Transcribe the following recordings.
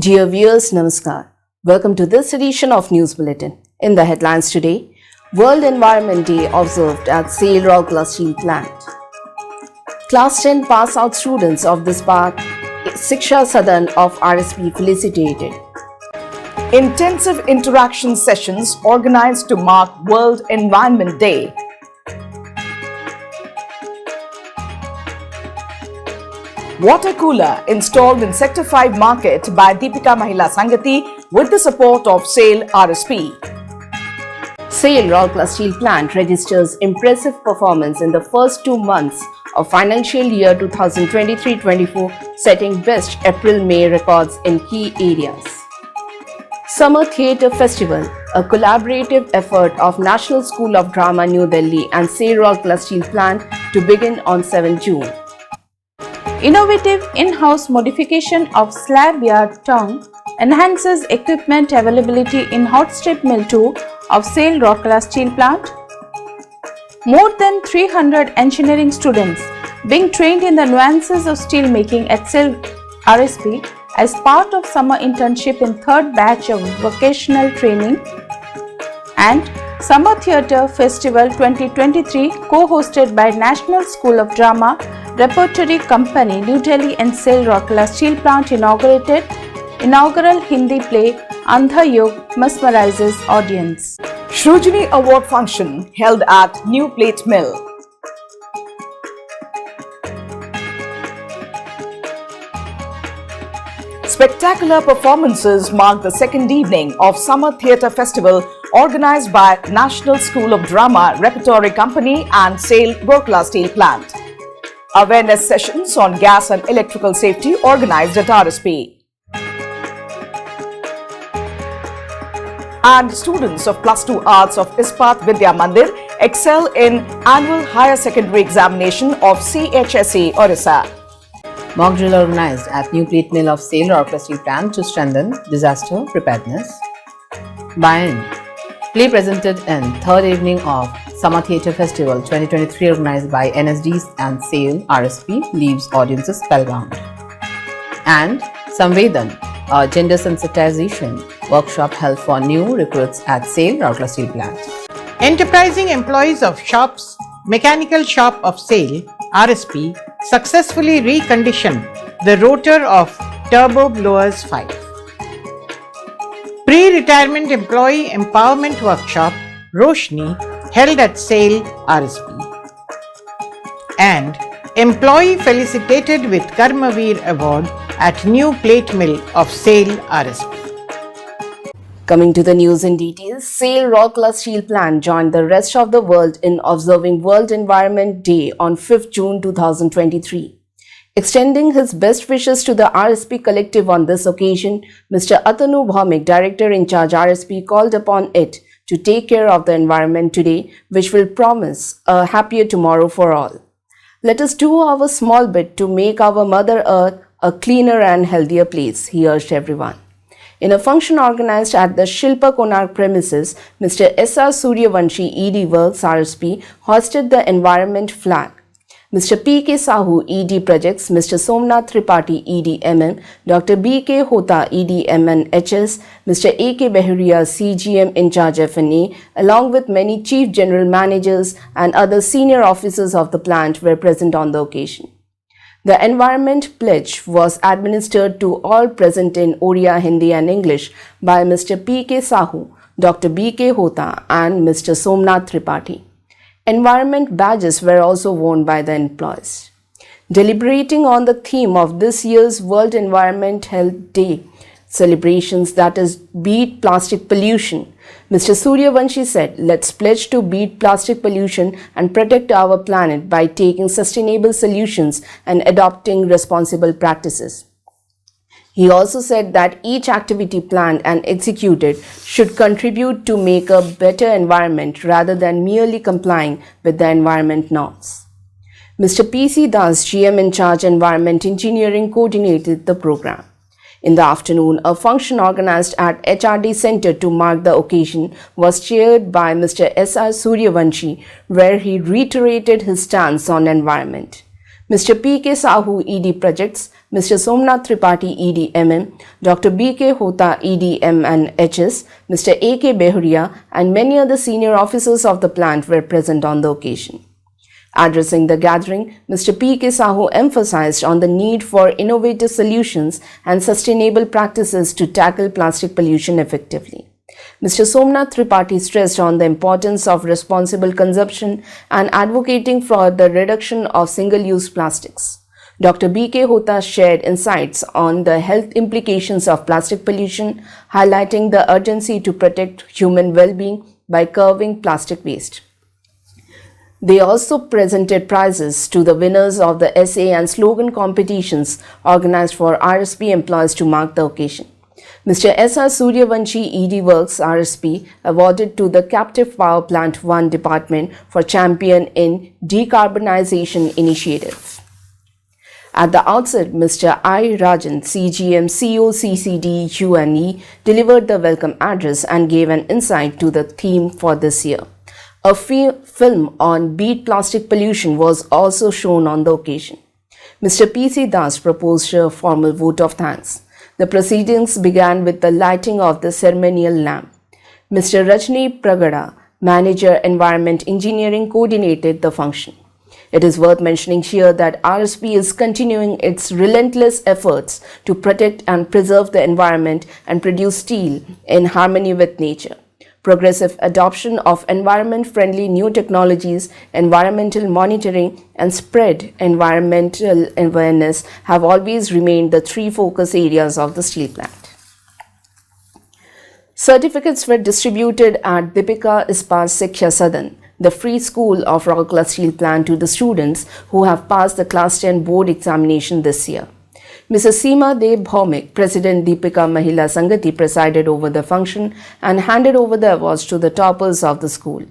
Dear viewers, Namaskar. Welcome to this edition of News Bulletin. In the headlines today, World Environment Day observed at Rourkela Steel Plant. Class 10 pass-out students of this part, Shiksha Sadan of RSP felicitated. Intensive interaction sessions organized to mark World Environment Day. Water cooler installed in Sector 5 market by Deepika Mahila Sangati with the support of SAIL RSP. Rourkela Steel Plant registers impressive performance in the first 2 months of financial year 2023-24, setting best April-May records in key areas. Summer Theatre Festival, a collaborative effort of National School of Drama New Delhi and Rourkela Steel Plant to begin on 7 June. Innovative in-house modification of slab yard tongue enhances equipment availability in hot strip mill 2 of Rourkela Steel Plant. More than 300 engineering students being trained in the nuances of steel making at SAIL RSP as part of summer internship in third batch of vocational training. And Summer Theatre Festival 2023 co-hosted by National School of Drama Repertory Company, New Delhi and Rourkela Steel Plant inaugural Hindi play Andha Yog mesmerizes audience. Shrujini Award function held at New Plate Mill. Spectacular performances marked the second evening of Summer Theatre Festival organized by National School of Drama Repertory Company and Rourkela Steel Plant. Awareness sessions on gas and electrical safety organized at RSP. And students of Plus 2 Arts of Ispat Vidya Mandir excel in annual higher secondary examination of CHSE Orissa. Mock drill organized at New Plate Mill of Rourkela Steel Plant to strengthen disaster preparedness. Buy-in. Play presented in third evening of Summer Theatre Festival 2023 organized by NSDs and SAIL RSP leaves audiences spellbound. And Samvedan, a gender sensitization workshop held for new recruits at Rourkela Steel Plant. Enterprising employees of shops, mechanical shop of SAIL RSP successfully reconditioned the rotor of Turbo Blowers 5. Pre-retirement employee empowerment workshop Roshni held at SAIL RSP. And employee felicitated with Karmaveer Award at New Plate Mill of SAIL RSP. Coming to the news in detail, Rourkela Steel Plant joined the rest of the world in observing World Environment Day on 5th June 2023. Extending his best wishes to the RSP collective on this occasion, Mr. Atanu Bhaumik, Director in charge RSP, called upon it to take care of the environment today, which will promise a happier tomorrow for all. Let us do our small bit to make our Mother Earth a cleaner and healthier place, he urged everyone. In a function organized at the Shilpa Konark premises, Mr. S.R. Suryavanshi, ED Works RSP, hoisted the environment flag. Mr. P.K. Sahu, ED Projects, Mr. Somnath Tripathi, ED MM, Dr. B.K. Hota, ED MNHS, Mr. A.K. Behuria, CGM in charge FNA, along with many chief general managers and other senior officers of the plant were present on the occasion. The Environment Pledge was administered to all present in Oriya, Hindi and English by Mr. P.K. Sahu, Dr. B.K. Hota and Mr. Somnath Tripathi. Environment badges were also worn by the employees. Deliberating on the theme of this year's World Environment Health Day celebrations, that is, beat plastic pollution, Mr. Suryavanshi said, let's pledge to beat plastic pollution and protect our planet by taking sustainable solutions and adopting responsible practices. He also said that each activity planned and executed should contribute to make a better environment rather than merely complying with the environment norms. Mr. P.C. Das, GM in charge Environment Engineering, coordinated the program. In the afternoon, a function organized at HRD Center to mark the occasion was chaired by Mr. S.R. Suryavanshi, where he reiterated his stance on environment. Mr. P.K. Sahu, ED Projects, Mr. Somnath Tripathi, ED MM, Dr. B.K. Hota, ED M&HS, Mr. A.K. Behuria, and many other senior officers of the plant were present on the occasion. Addressing the gathering, Mr. P.K. Sahu emphasized on the need for innovative solutions and sustainable practices to tackle plastic pollution effectively. Mr. Somnath Tripathi stressed on the importance of responsible consumption and advocating for the reduction of single-use plastics. Dr. B.K. Hota shared insights on the health implications of plastic pollution, highlighting the urgency to protect human well-being by curbing plastic waste. They also presented prizes to the winners of the essay and slogan competitions organized for RSP employees to mark the occasion. Mr. S.R. Suryavanshi, ED Works, RSP, awarded to the Captive Power Plant 1 Department for champion in decarbonization initiative. At the outset, Mr. I. Rajan, CGM, CO, CCD, UNE, delivered the welcome address and gave an insight to the theme for this year. A film on Beat Plastic Pollution was also shown on the occasion. Mr. P.C. Das proposed a formal vote of thanks. The proceedings began with the lighting of the ceremonial lamp. Mr. Rajni Pragada, Manager Environment Engineering, coordinated the function. It is worth mentioning here that RSP is continuing its relentless efforts to protect and preserve the environment and produce steel in harmony with nature. Progressive adoption of environment-friendly new technologies, environmental monitoring, and spread environmental awareness have always remained the three focus areas of the steel plant. Certificates were distributed at Deepika Ispat Shiksha Sadan, the free school of Rourkela Steel Plant, to the students who have passed the Class 10 board examination this year. Mrs. Seema Deb Bhaumik, President Deepika Mahila Sangati, presided over the function and handed over the awards to the toppers of the school.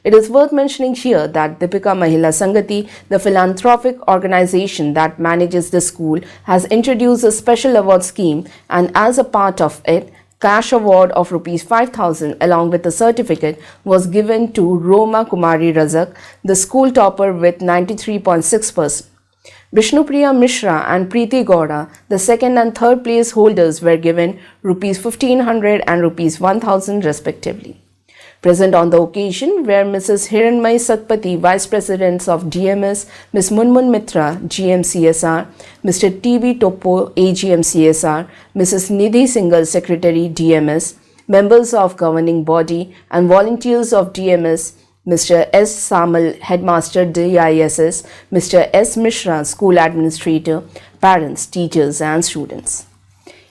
It is worth mentioning here that Deepika Mahila Sangati, the philanthropic organization that manages the school, has introduced a special award scheme, and as a part of it, cash award of Rs 5,000 along with a certificate was given to Roma Kumari Razak, the school topper with 93.6%. Vishnupriya Mishra and Preeti Gowda, the second and third place holders, were given Rs 1,500 and Rs 1,000 respectively. Present on the occasion were Mrs. Hiranmay Satpathy, Vice Presidents of DMS, Ms. Munmun Mitra, GMCSR, Mr. T.V. Topo, AGM CSR, Mrs. Nidhi Singhal, Secretary DMS, members of governing body and volunteers of DMS, Mr. S. Samal, Headmaster DISS, Mr. S. Mishra, School Administrator, parents, teachers and students.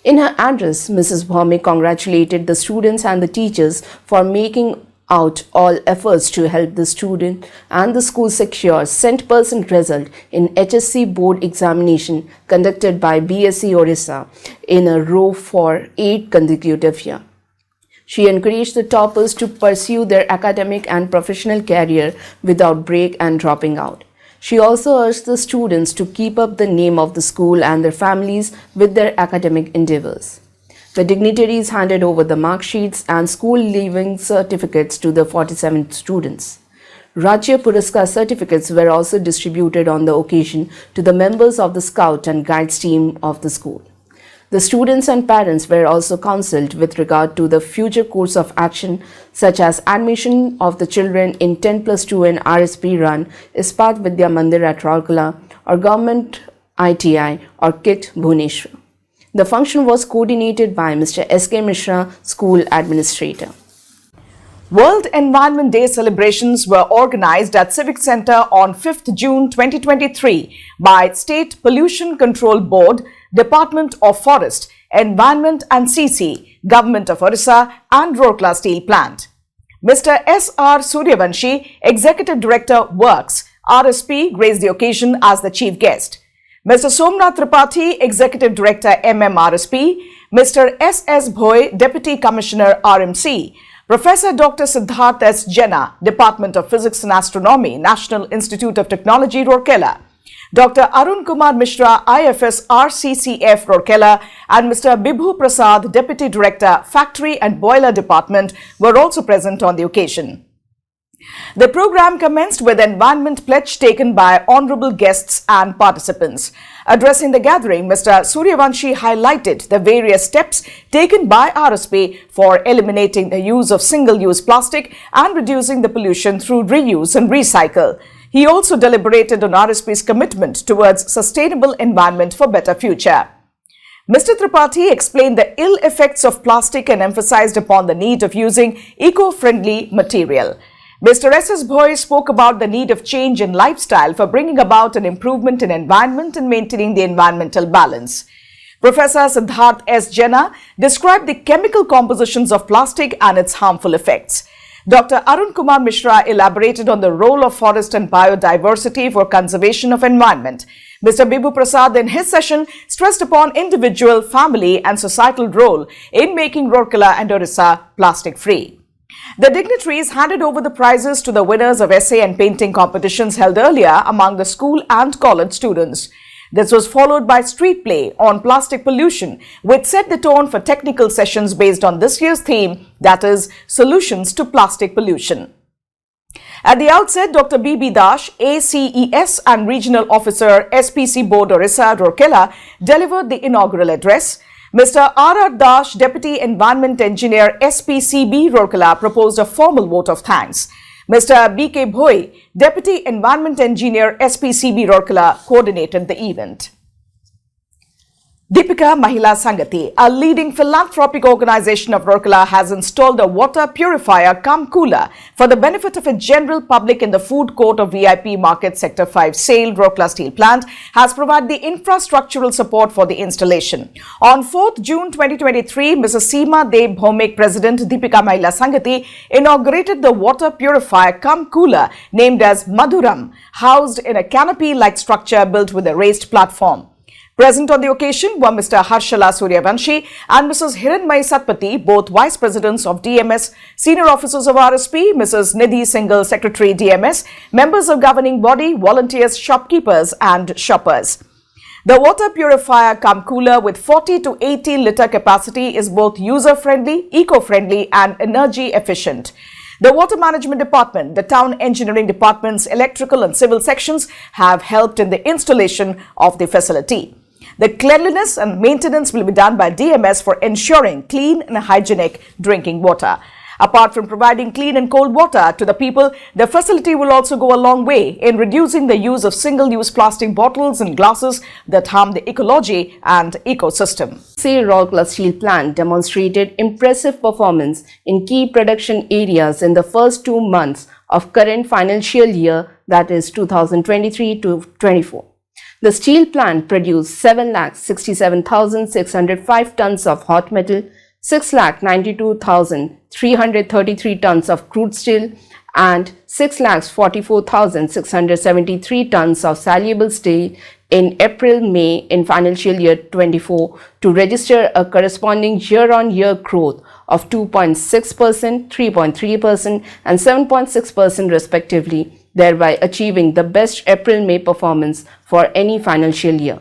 In her address, Mrs. Bhaumik congratulated the students and the teachers for making out all efforts to help the student and the school secure 100% result in HSC board examination conducted by BSc Orissa in a row for 8 consecutive years. She encouraged the toppers to pursue their academic and professional career without break and dropping out. She also urged the students to keep up the name of the school and their families with their academic endeavors. The dignitaries handed over the mark sheets and school leaving certificates to the 47 students. Rajya Puraskar certificates were also distributed on the occasion to the members of the Scout and Guides team of the school. The students and parents were also counseled with regard to the future course of action, such as admission of the children in 10+2 in RSP run Ispat Vidya Mandir at Rourkela or Government ITI or KIT Bhubaneswar. The function was coordinated by Mr. S.K. Mishra, School Administrator. World Environment Day celebrations were organized at Civic Center on 5th June 2023 by State Pollution Control Board, Department of Forest, Environment and CC, Government of Orissa and Rourkela Steel Plant. Mr. S.R. Suryavanshi, Executive Director Works, RSP, graced the occasion as the chief guest. Mr. Somnath Tripathi, Executive Director MMRSP, Mr. S.S. Bhoy, Deputy Commissioner RMC, Professor Dr. Siddharth S. Jena, Department of Physics and Astronomy, National Institute of Technology, Rourkela, Dr. Arun Kumar Mishra, IFS RCCF, Rourkela, and Mr. Bibhu Prasad, Deputy Director, Factory and Boiler Department, were also present on the occasion. The program commenced with an environment pledge taken by honorable guests and participants. Addressing the gathering, Mr. Suryavanshi highlighted the various steps taken by RSP for eliminating the use of single-use plastic and reducing the pollution through reuse and recycle. He also deliberated on RSP's commitment towards sustainable environment for better future. Mr. Tripathi explained the ill effects of plastic and emphasized upon the need of using eco-friendly material. Mr. S.S. Bhoy spoke about the need of change in lifestyle for bringing about an improvement in environment and maintaining the environmental balance. Professor Siddharth S. Jena described the chemical compositions of plastic and its harmful effects. Dr. Arun Kumar Mishra elaborated on the role of forest and biodiversity for conservation of environment. Mr. Bibu Prasad in his session stressed upon individual, family and societal role in making Rourkela and Orissa plastic-free. The dignitaries handed over the prizes to the winners of essay and painting competitions held earlier among the school and college students. This was followed by street play on plastic pollution, which set the tone for technical sessions based on this year's theme, that is, Solutions to Plastic Pollution. At the outset, Dr. B.B. Dash, ACES and Regional Officer, SPC Board Orissa, Rourkela, delivered the inaugural address. Mr. R.R. Dash, Deputy Environment Engineer, SPCB, Rourkela, proposed a formal vote of thanks. Mr. B.K. Bhoy, Deputy Environment Engineer, SPCB, Rourkela, coordinated the event. Deepika Mahila Sangati, a leading philanthropic organization of Rourkela, has installed a water purifier cum cooler for the benefit of the general public in the food court of VIP Market Sector 5 SAIL Rourkela Steel Plant, has provided the infrastructural support for the installation. On 4th June 2023, Mrs. Seema Deb Bhomik, President Deepika Mahila Sangati, inaugurated the water purifier cum cooler named as Madhuram, housed in a canopy-like structure built with a raised platform. Present on the occasion were Mr. Harshala Suryavanshi and Mrs. Hiranmayi Satpathy, both Vice Presidents of DMS, Senior Officers of RSP, Mrs. Nidhi Singhal, Secretary DMS, members of governing body, volunteers, shopkeepers and shoppers. The water purifier cum cooler with 40 to 80 litre capacity is both user-friendly, eco-friendly and energy efficient. The Water Management Department, the Town Engineering Department's electrical and civil sections have helped in the installation of the facility. The cleanliness and maintenance will be done by DMS for ensuring clean and hygienic drinking water. Apart from providing clean and cold water to the people, the facility will also go a long way in reducing the use of single-use plastic bottles and glasses that harm the ecology and ecosystem. SAIL Rourkela Steel Plant demonstrated impressive performance in key production areas in the first 2 months of current financial year, that is 2023 to 24. The steel plant produced 7,67,605 tons of hot metal, 6,92,333 tons of crude steel and 6,44,673 tons of saleable steel in April-May in financial year 24 to register a corresponding year-on-year growth of 2.6%, 3.3% and 7.6% respectively, thereby achieving the best April-May performance for any financial year.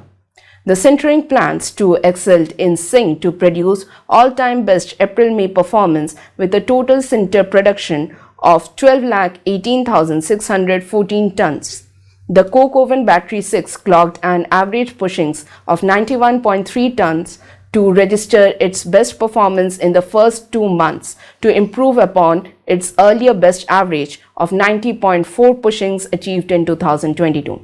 The sintering plants too excelled in zinc to produce all-time best April-May performance with a total sinter production of 12,18,614 tons. The coke oven battery 6 clocked an average pushings of 91.3 tons to register its best performance in the first 2 months to improve upon its earlier best average of 90.4 pushings achieved in 2022.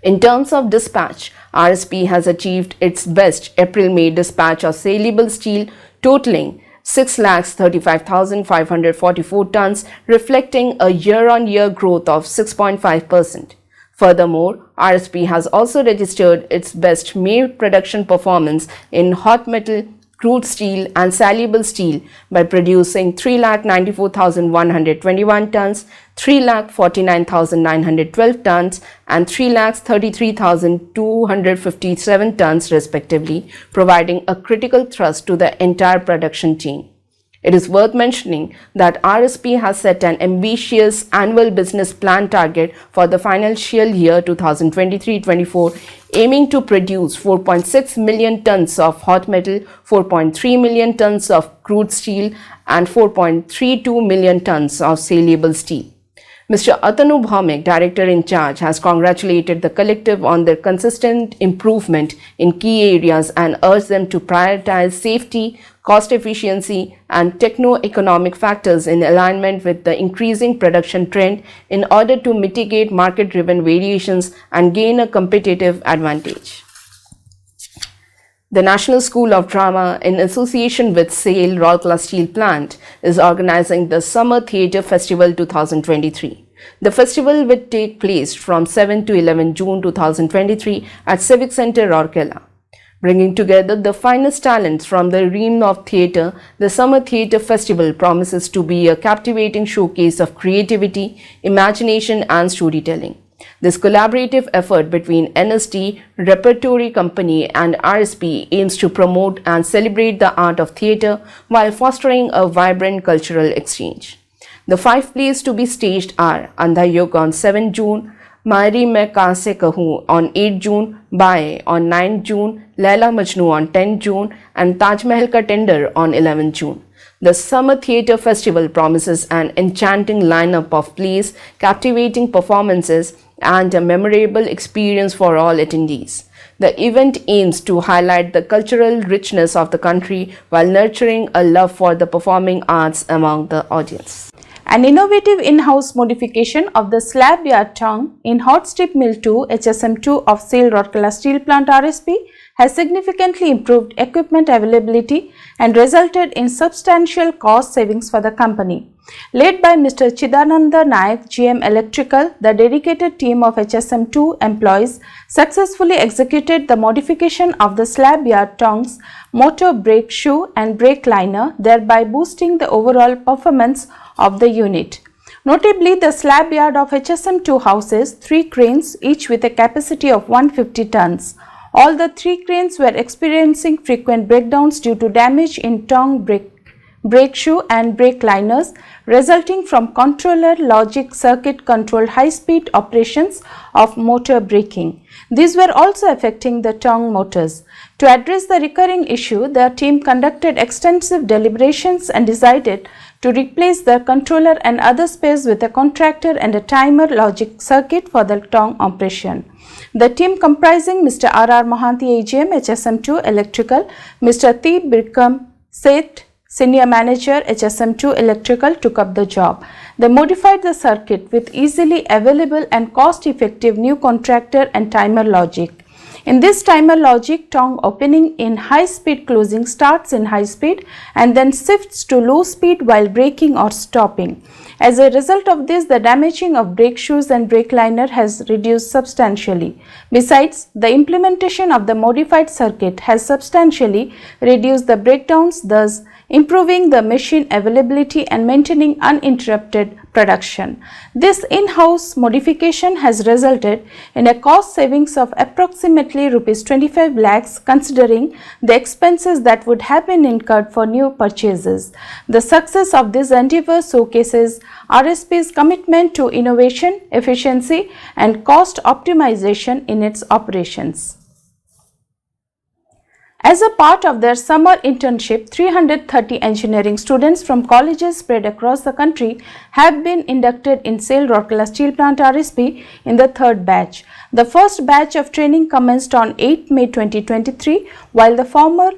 In terms of dispatch, RSP has achieved its best April-May dispatch of saleable steel totaling 6,35,544 tons, reflecting a year-on-year growth of 6.5%. Furthermore, RSP has also registered its best May production performance in hot metal, crude steel and saleable steel by producing 3,94,121 tons, 3,49,912 tons and 3,33,257 tons respectively, providing a critical thrust to the entire production chain. It is worth mentioning that RSP has set an ambitious annual business plan target for the financial year 2023-24, aiming to produce 4.6 million tons of hot metal, 4.3 million tons of crude steel and 4.32 million tons of saleable steel. Mr. Atanu Bhaumik, Director in charge, has congratulated the collective on their consistent improvement in key areas and urged them to prioritize safety, cost efficiency, and techno-economic factors in alignment with the increasing production trend in order to mitigate market-driven variations and gain a competitive advantage. The National School of Drama, in association with SAIL Rourkela Steel Plant, is organizing the Summer Theatre Festival 2023. The festival will take place from 7 to 11 June 2023 at Civic Centre, Rourkela. Bringing together the finest talents from the realm of theatre, the Summer Theatre Festival promises to be a captivating showcase of creativity, imagination and storytelling. This collaborative effort between NST, Repertory Company and RSP aims to promote and celebrate the art of theatre while fostering a vibrant cultural exchange. The 5 plays to be staged are Andha Yug on 7 June, Mairi Main Kaanse Kahun on 8 June, Bae on 9 June, Laila Majnu on 10 June and Taj Mahal Ka Tender on 11 June. The Summer Theatre Festival promises an enchanting lineup of plays, captivating performances and a memorable experience for all attendees. The event aims to highlight the cultural richness of the country while nurturing a love for the performing arts among the audience. An innovative in-house modification of the slab yard tongue in hot strip mill 2 HSM2 of SAIL Rourkela Steel Plant RSP has significantly improved equipment availability and resulted in substantial cost savings for the company. Led by Mr. Chidananda Nayak, GM Electrical, the dedicated team of HSM2 employees successfully executed the modification of the slab yard tongues, motor brake shoe and brake liner, thereby boosting the overall performance of the unit. Notably, the slab yard of HSM2 houses 3 cranes, each with a capacity of 150 tons. All the 3 cranes were experiencing frequent breakdowns due to damage in tongue brake shoe and brake liners resulting from controller logic circuit controlled high-speed operations of motor braking. These were also affecting the tongue motors. To address the recurring issue, the team conducted extensive deliberations and decided to replace the controller and other spares with a contractor and a timer logic circuit for the tongue operation. The team comprising Mr. R.R. Mohanty AGM HSM2 Electrical, Mr. T. Birkam Seth Senior Manager HSM2 Electrical took up the job. They modified the circuit with easily available and cost-effective new contractor and timer logic. In this timer logic, tongue opening in high speed closing starts in high speed and then shifts to low speed while braking or stopping. As a result of this, the damaging of brake shoes and brake liner has reduced substantially. Besides, the implementation of the modified circuit has substantially reduced the breakdowns, thus improving the machine availability and maintaining uninterrupted production. This in-house modification has resulted in a cost savings of approximately Rs 25 lakhs considering the expenses that would have been incurred for new purchases. The success of this endeavor showcases RSP's commitment to innovation, efficiency and cost optimization in its operations. As a part of their summer internship, 330 engineering students from colleges spread across the country have been inducted in SAIL Rourkela Steel Plant RSP in the 3rd batch. The first batch of training commenced on 8 May 2023, while the formal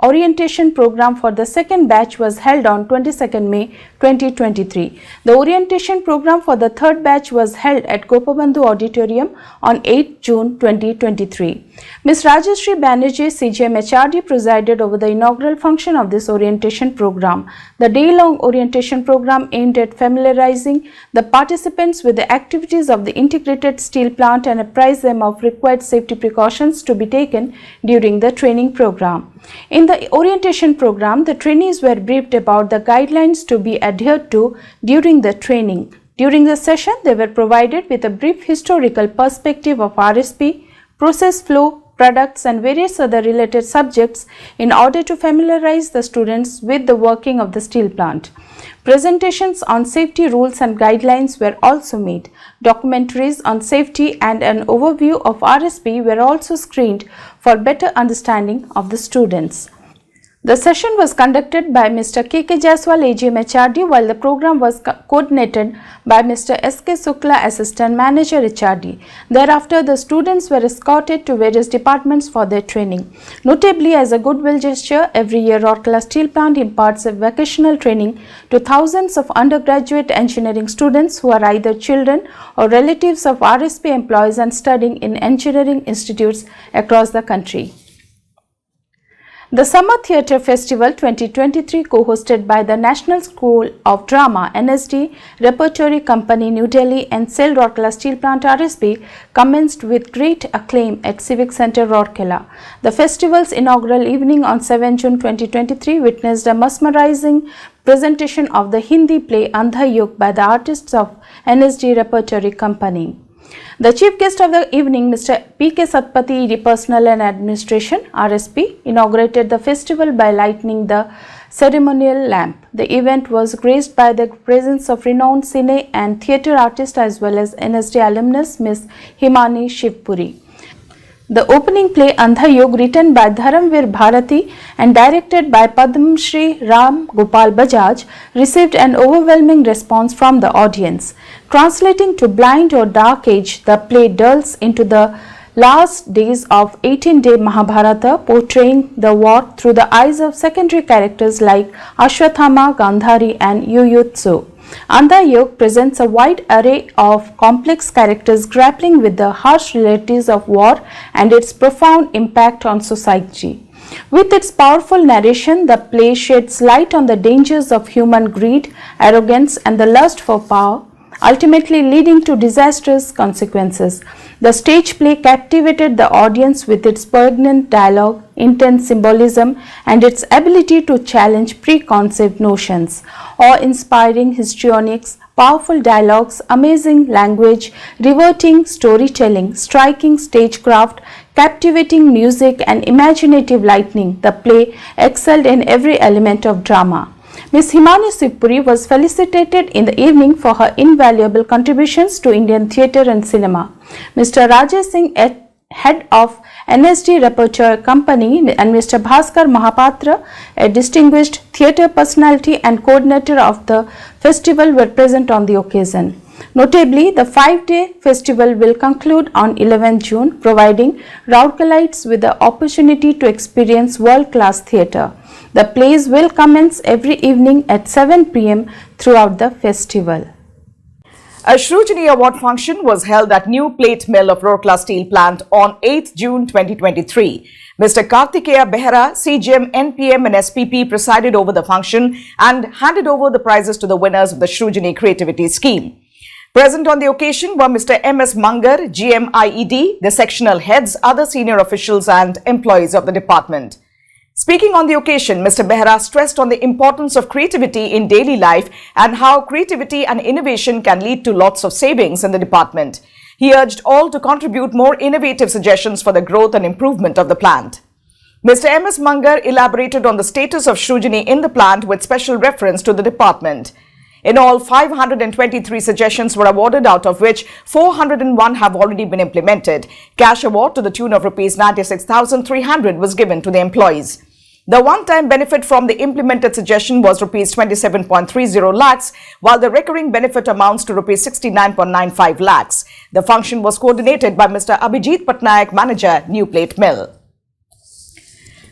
orientation program for the second batch was held on 22nd May 2023. The orientation program for the third batch was held at Gopabandhu Auditorium on 8 June 2023. Ms. Rajashree Banerjee, CGM HRD, presided over the inaugural function of this orientation program. The day-long orientation program aimed at familiarizing the participants with the activities of the integrated steel plant and apprise them of required safety precautions to be taken during the training program. In the orientation program, the trainees were briefed about the guidelines to be adhered to during the training. During the session, they were provided with a brief historical perspective of RSP, process flow, products and various other related subjects in order to familiarize the students with the working of the steel plant. Presentations on safety rules and guidelines were also made. Documentaries on safety and an overview of RSP were also screened for better understanding of the students. The session was conducted by Mr. K.K. Jaiswal, AGM HRD, while the program was coordinated by Mr. S.K. Sukla, Assistant Manager HRD. Thereafter, the students were escorted to various departments for their training. Notably, as a goodwill gesture, every year Rourkela Steel Plant imparts a vocational training to thousands of undergraduate engineering students who are either children or relatives of RSP employees and studying in engineering institutes across the country. The Summer Theatre Festival 2023, co-hosted by the National School of Drama (NSD), Repertory Company New Delhi and SAIL Rourkela Steel Plant RSP, commenced with great acclaim at Civic Centre Rourkela. The festival's inaugural evening on 7 June 2023 witnessed a mesmerizing presentation of the Hindi play Andha Yug by the artists of NSD Repertory Company. The chief guest of the evening, Mr. P.K. Satpathy, ED Personnel and Administration, RSP, inaugurated the festival by lighting the ceremonial lamp. The event was graced by the presence of renowned cine and theatre artists as well as NSD alumnus, Ms. Himani Shivpuri. The opening play Andha Yug, written by Dharamvir Bharati and directed by Padma Shri Ram Gopal Bajaj, received an overwhelming response from the audience. Translating to blind or dark age, the play delves into the last days of 18-day Mahabharata, portraying the war through the eyes of secondary characters like Ashwathama, Gandhari and Yuyutsu. Andha Yug presents a wide array of complex characters grappling with the harsh realities of war and its profound impact on society. With its powerful narration, the play sheds light on the dangers of human greed, arrogance and the lust for power, ultimately leading to disastrous consequences. The stage play captivated the audience with its poignant dialogue, intense symbolism, and its ability to challenge preconceived notions. Awe-inspiring histrionics, powerful dialogues, amazing language, riveting storytelling, striking stagecraft, captivating music, and imaginative lighting, the play excelled in every element of drama. Ms. Himani Shivpuri was felicitated in the evening for her invaluable contributions to Indian theatre and cinema. Mr. Rajesh Singh, head of NSD Repertory Company, and Mr. Bhaskar Mahapatra, a distinguished theatre personality and coordinator of the festival, were present on the occasion. Notably, the 5-day festival will conclude on 11 June, providing Rourkelites with the opportunity to experience world-class theatre. The plays will commence every evening at 7 p.m. throughout the festival. A Shrujini Award function was held at New Plate Mill of Rourkela Steel Plant on 8 June 2023. Mr. Kartikeya Behera, CGM, NPM and SPP presided over the function and handed over the prizes to the winners of the Shrujini Creativity Scheme. Present on the occasion were Mr. M.S. Mangar, GMIED, the sectional heads, other senior officials and employees of the department. Speaking on the occasion, Mr. Behera stressed on the importance of creativity in daily life and how creativity and innovation can lead to lots of savings in the department. He urged all to contribute more innovative suggestions for the growth and improvement of the plant. Mr. M.S. Mangar elaborated on the status of Shrujini in the plant with special reference to the department. In all, 523 suggestions were awarded, out of which 401 have already been implemented. Cash award to the tune of Rs 96,300 was given to the employees. The one-time benefit from the implemented suggestion was Rs 27.30 lakhs, while the recurring benefit amounts to Rs 69.95 lakhs. The function was coordinated by Mr. Abhijit Patnaik, Manager, New Plate Mill.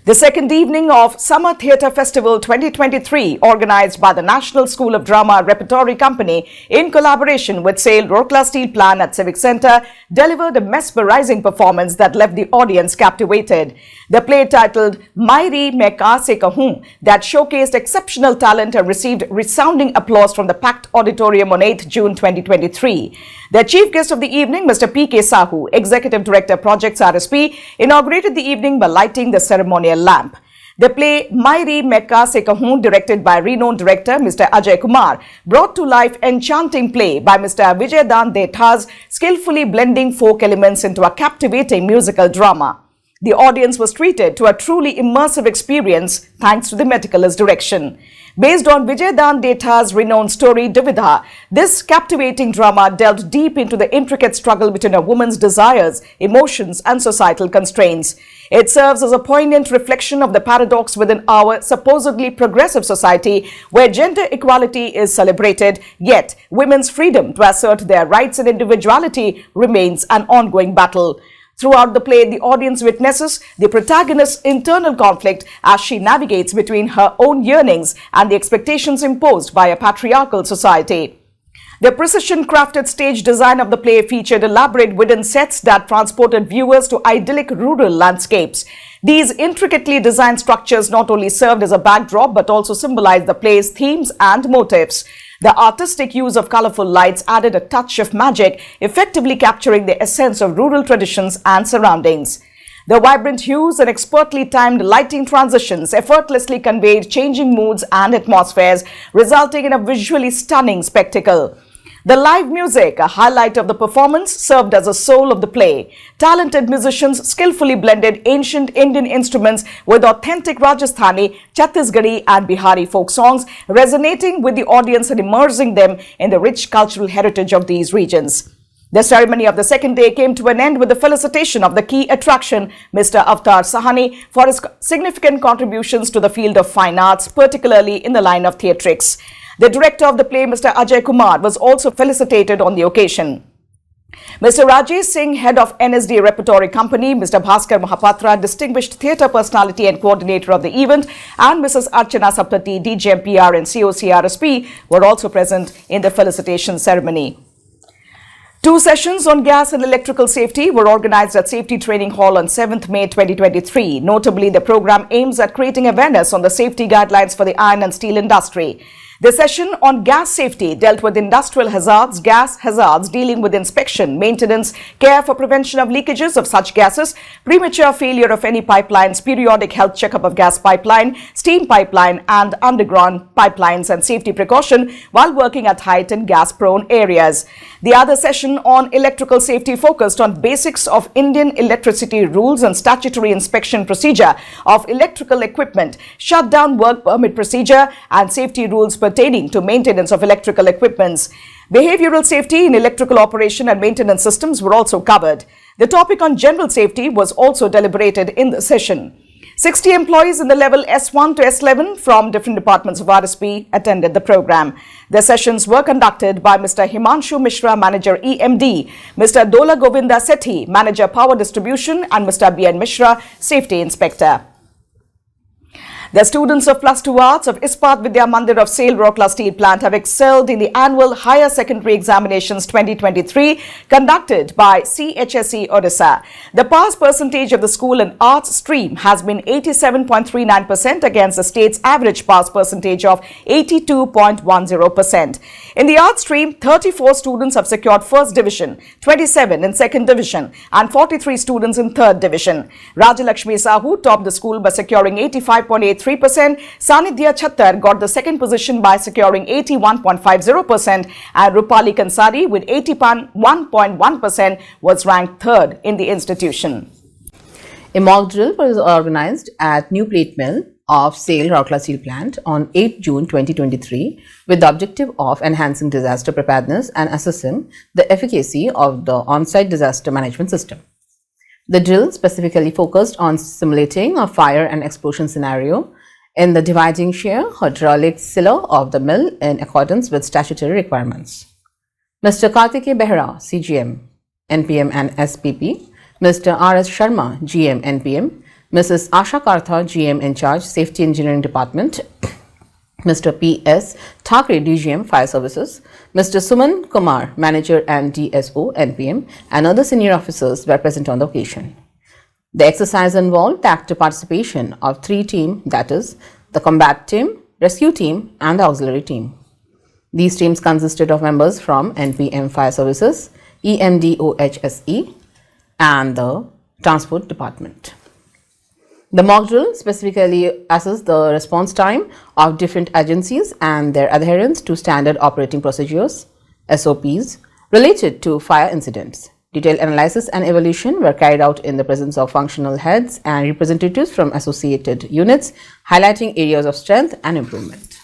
The second evening of Summer Theatre Festival 2023, organized by the National School of Drama Repertory Company in collaboration with SAIL Rourkela Steel Plant at Civic Centre, delivered a mesmerizing performance that left the audience captivated. The play, titled Mairi Main Ka Se Kahun, that showcased exceptional talent and received resounding applause from the packed auditorium on 8 June 2023. The chief guest of the evening, Mr. P.K. Sahu, Executive Director Projects RSP, inaugurated the evening by lighting the ceremonial lamp. The play Mairi Main Ka Se Kahun, directed by renowned director Mr. Ajay Kumar, brought to life enchanting play by Mr. Vijayadan Dethaz, skillfully blending folk elements into a captivating musical drama. The audience was treated to a truly immersive experience thanks to the medicalist direction. Based on Vijay Dan Deta's renowned story Dividha, this captivating drama delved deep into the intricate struggle between a woman's desires, emotions and societal constraints. It serves as a poignant reflection of the paradox within our supposedly progressive society where gender equality is celebrated, yet women's freedom to assert their rights and individuality remains an ongoing battle. Throughout the play, the audience witnesses the protagonist's internal conflict as she navigates between her own yearnings and the expectations imposed by a patriarchal society. The precision-crafted stage design of the play featured elaborate wooden sets that transported viewers to idyllic rural landscapes. These intricately designed structures not only served as a backdrop but also symbolized the play's themes and motifs. The artistic use of colorful lights added a touch of magic, effectively capturing the essence of rural traditions and surroundings. The vibrant hues and expertly timed lighting transitions effortlessly conveyed changing moods and atmospheres, resulting in a visually stunning spectacle. The live music, a highlight of the performance, served as the soul of the play. Talented musicians skillfully blended ancient Indian instruments with authentic Rajasthani, Chhattisgarhi and Bihari folk songs, resonating with the audience and immersing them in the rich cultural heritage of these regions. The ceremony of the second day came to an end with the felicitation of the key attraction, Mr. Avtar Sahani, for his significant contributions to the field of fine arts, particularly in the line of theatrics. The director of the play, Mr. Ajay Kumar, was also felicitated on the occasion. Mr. Rajesh Singh, head of NSD Repertory Company, Mr. Bhaskar Mahapatra, distinguished theatre personality and coordinator of the event, and Mrs. Archana Saptati, DGMPR and COCRSP, were also present in the felicitation ceremony. 2 sessions on gas and electrical safety were organized at Safety Training Hall on 7th May 2023. Notably, the program aims at creating awareness on the safety guidelines for the iron and steel industry. The session on gas safety dealt with industrial hazards, gas hazards, dealing with inspection, maintenance, care for prevention of leakages of such gases, premature failure of any pipelines, periodic health checkup of gas pipeline, steam pipeline and underground pipelines and safety precaution while working at height in gas-prone areas. The other session on electrical safety focused on basics of Indian electricity rules and statutory inspection procedure of electrical equipment, shutdown work permit procedure and safety rules pertaining to maintenance of electrical equipments. Behavioral safety in electrical operation and maintenance systems were also covered. The topic on general safety was also deliberated in the session. 60 employees in the level S1 to S11 from different departments of RSP attended the program. The sessions were conducted by Mr. Himanshu Mishra, Manager EMD, Mr. Dola Govinda Sethi, Manager Power Distribution and Mr. BN Mishra, Safety Inspector. The students of Plus 2 Arts of Ispat Vidya Mandir of SAIL Rourkela Steel Plant have excelled in the annual Higher Secondary Examinations 2023 conducted by CHSE Odisha. The pass percentage of the school in arts stream has been 87.39% against the state's average pass percentage of 82.10%. In the arts stream, 34 students have secured first division, 27 in second division and 43 students in third division. Rajalakshmi Sahu topped the school by securing 85.83%. Sanidhya Chattar got the second position by securing 81.50% and Rupali Kansari with 81.1% was ranked third in the institution. A mock drill was organized at New Plate Mill of SAIL Rourkela Steel Plant on 8 June 2023 with the objective of enhancing disaster preparedness and assessing the efficacy of the on-site disaster management system. The drill specifically focused on simulating a fire and explosion scenario in the dividing shear hydraulic cellar of the mill in accordance with statutory requirements. Mr. Kartike Behra, CGM, NPM and SPP, Mr. R.S. Sharma, GM, NPM, Mrs. Asha Kartha, GM in charge, Safety Engineering Department, Mr. P.S. Thakre, DGM, Fire Services, Mr. Suman Kumar, Manager and DSO, NPM, and other senior officers were present on the occasion. The exercise involved the active participation of 3 teams, that is, the combat team, rescue team, and the auxiliary team. These teams consisted of members from NPM Fire Services, EMDOHSE, and the Transport Department. The mock drill specifically assesses the response time of different agencies and their adherence to standard operating procedures, SOPs, related to fire incidents. Detailed analysis and evaluation were carried out in the presence of functional heads and representatives from associated units, highlighting areas of strength and improvement.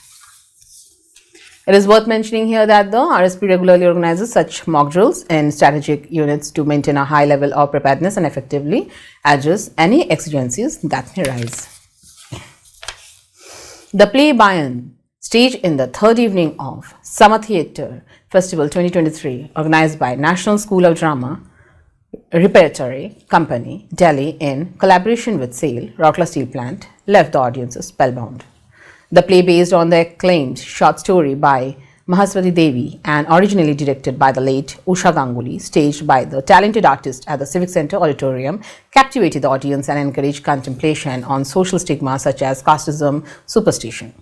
It is worth mentioning here that the RSP regularly organizes such mock drills in strategic units to maintain a high level of preparedness and effectively address any exigencies that may rise. The play Bayan, staged in the third evening of Summer Theatre Festival 2023, organized by National School of Drama Repertory Company, Delhi, in collaboration with SAIL, Rourkela Steel Plant, left the audiences spellbound. The play, based on the acclaimed short story by Mahaswati Devi and originally directed by the late Usha Ganguly, staged by the talented artist at the Civic Center Auditorium, captivated the audience and encouraged contemplation on social stigma such as casteism, superstition.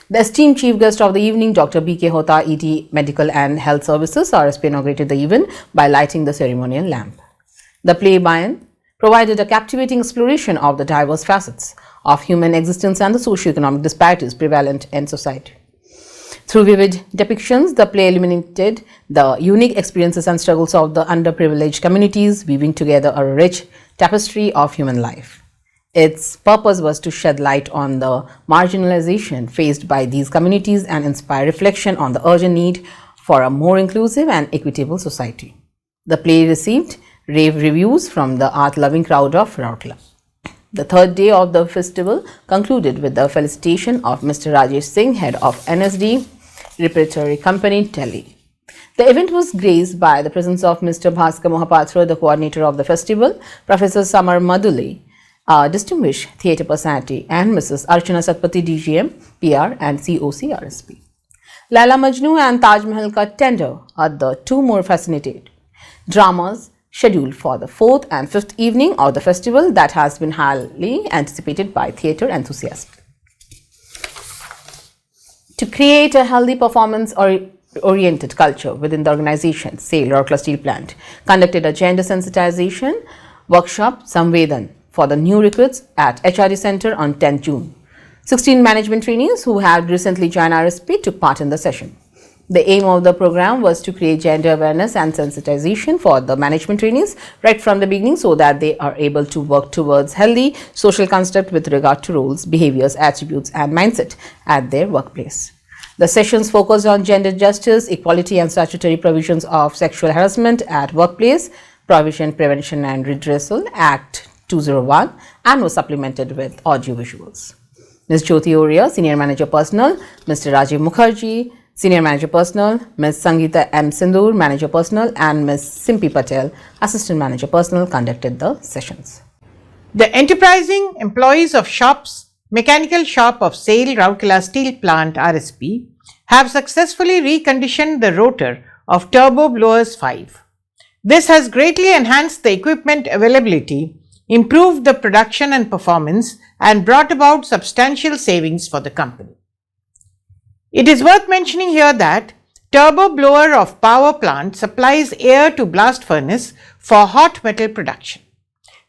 The esteemed chief guest of the evening, Dr. B.K. Hota, ED Medical and Health Services, RSP, inaugurated the event by lighting the ceremonial lamp. The play Bayan provided a captivating exploration of the diverse facets of human existence and the socio-economic disparities prevalent in society. Through vivid depictions, the play illuminated the unique experiences and struggles of the underprivileged communities, weaving together a rich tapestry of human life. Its purpose was to shed light on the marginalization faced by these communities and inspire reflection on the urgent need for a more inclusive and equitable society. The play received rave reviews from the art-loving crowd of Rourkela. The third day of the festival concluded with the felicitation of Mr. Rajesh Singh, head of NSD Repertory Company, Delhi. The event was graced by the presence of Mr. Bhaskar Mohapatra, the coordinator of the festival, Professor Samar Madule, a distinguished theatre personality, and Mrs. Archana Satpathy, DGM, PR and COC RSP. Laila Majnu and Taj Mahal Ka Tender are the two more fascinating dramas scheduled for the fourth and fifth evening of the festival that has been highly anticipated by theatre enthusiasts. To create a healthy performance-oriented culture within the organization, SAIL, Rourkela Steel Plant, conducted a gender sensitization workshop, Samvedan, for the new recruits at HRD Center on 10th June. 16 management trainees who had recently joined RSP took part in the session. The aim of the program was to create gender awareness and sensitization for the management trainees right from the beginning so that they are able to work towards healthy social construct with regard to roles, behaviors, attributes and mindset at their workplace. The sessions focused on gender justice, equality and statutory provisions of sexual harassment at workplace, Provision, Prevention and Redressal Act 201, and was supplemented with audio visuals. Ms. Jyoti Oria, Senior Manager Personnel, Mr. Rajiv Mukherjee, Senior Manager Personnel, Ms. Sangeeta M. Sindoor, Manager Personnel, and Ms. Simpi Patel, Assistant Manager Personnel, conducted the sessions. The enterprising employees of shops, mechanical shop of SAIL Rourkela Steel Plant RSP have successfully reconditioned the rotor of Turbo Blowers 5. This has greatly enhanced the equipment availability, improved the production and performance, and brought about substantial savings for the company. It is worth mentioning here that turbo blower of power plant supplies air to blast furnace for hot metal production.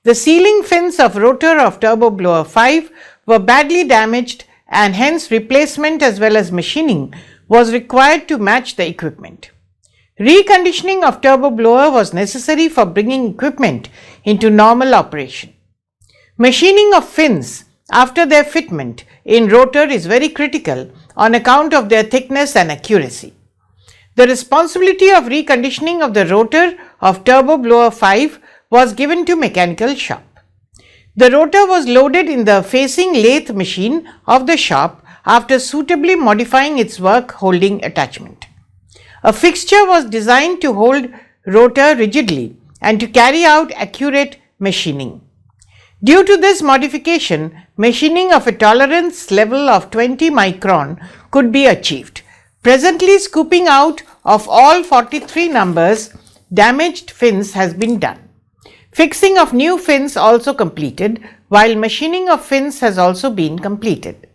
The sealing fins of rotor of turbo blower 5 were badly damaged and hence replacement as well as machining was required to match the equipment. Reconditioning of turbo blower was necessary for bringing equipment into normal operation. Machining of fins after their fitment in rotor is very critical on account of their thickness and accuracy. The responsibility of reconditioning of the rotor of turbo blower 5 was given to mechanical shop. The rotor was loaded in the facing lathe machine of the shop after suitably modifying its work holding attachment. A fixture was designed to hold rotor rigidly and to carry out accurate machining. Due to this modification, machining of a tolerance level of 20 micron could be achieved. Presently, scooping out of all 43 numbers damaged fins has been done. Fixing of new fins also completed, while machining of fins has also been completed.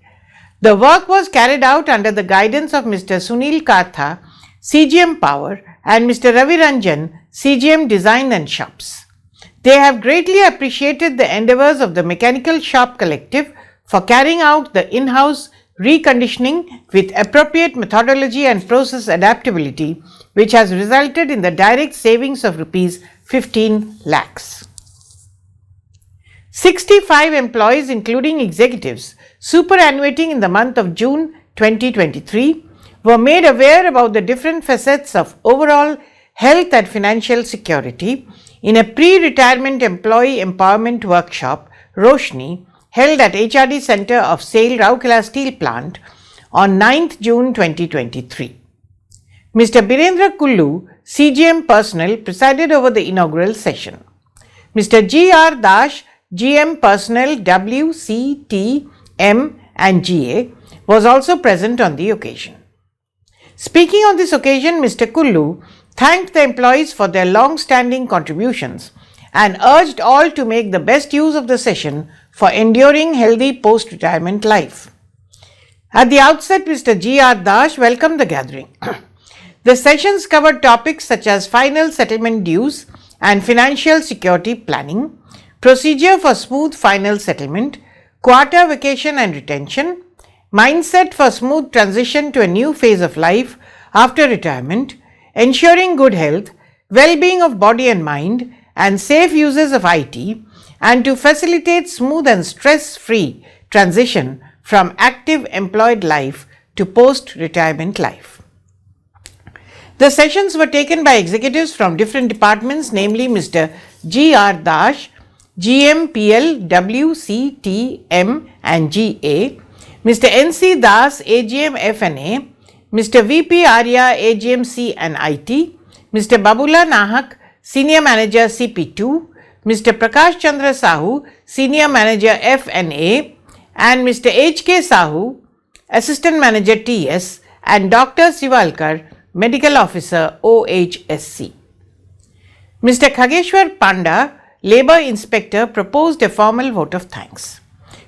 The work was carried out under the guidance of Mr. Sunil Kartha, CGM Power, and Mr. Ravi Ranjan, CGM Design and Shops. They have greatly appreciated the endeavours of the Mechanical Shop Collective for carrying out the in-house reconditioning with appropriate methodology and process adaptability, which has resulted in the direct savings of Rs 15 lakhs. 65 employees, including executives, superannuating in the month of June 2023, were made aware about the different facets of overall health and financial security in a pre-retirement employee empowerment workshop, Roshni, held at HRD Center of SAIL Rourkela Steel Plant on 9th June 2023. Mr. Birendra Kullu, CGM Personnel, presided over the inaugural session. Mr. G.R. Dash, GM Personnel W, C, T, M and GA, was also present on the occasion. Speaking on this occasion, Mr. Kullu thanked the employees for their long-standing contributions and urged all to make the best use of the session for enduring healthy post-retirement life. At the outset, Mr. G.R. Dash welcomed the gathering. The sessions covered topics such as final settlement dues and financial security planning, procedure for smooth final settlement, quarter vacation and retention, mindset for smooth transition to a new phase of life after retirement, ensuring good health, well-being of body and mind, and safe uses of IT, and to facilitate smooth and stress-free transition from active employed life to post-retirement life. The sessions were taken by executives from different departments, namely Mr. G.R. Dash, GM PL, W, C, T, M and GA, Mr. N.C. Das, AGM F&A, Mr. V.P. Arya, AGM C and IT, Mr. Babula Nahak, Senior Manager CP2, Mr. Prakash Chandra Sahu, Senior Manager F&A, and Mr. H.K. Sahu, Assistant Manager TS, and Dr. Sivalkar, Medical Officer OHSC. Mr. Khageshwar Panda, Labour Inspector, proposed a formal vote of thanks.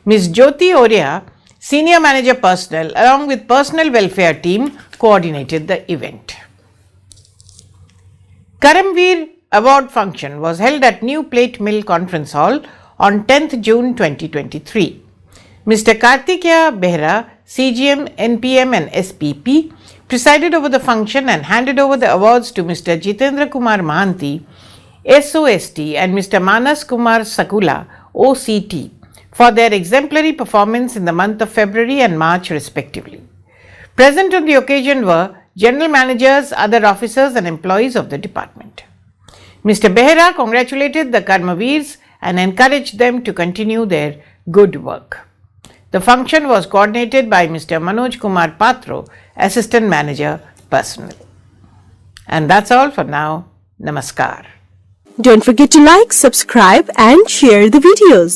Ms. Jyoti Oria, Senior Manager Personnel, along with Personal Welfare Team, coordinated the event. Karamveer Award function was held at New Plate Mill Conference Hall on 10th June 2023. Mr. Kartikeya Behra, CGM, NPM and SPP, presided over the function and handed over the awards to Mr. Jitendra Kumar Mahanti, SOST, and Mr. Manas Kumar Sakula, OCT, for their exemplary performance in the month of February and March respectively. Present on the occasion were general managers, other officers and employees of the department. Mr. Behra congratulated the Karmaveers and encouraged them to continue their good work. The function was coordinated by Mr. Manoj Kumar Patro, Assistant Manager Personnel. And that's all for now. Namaskar. Don't forget to like, subscribe and share the videos.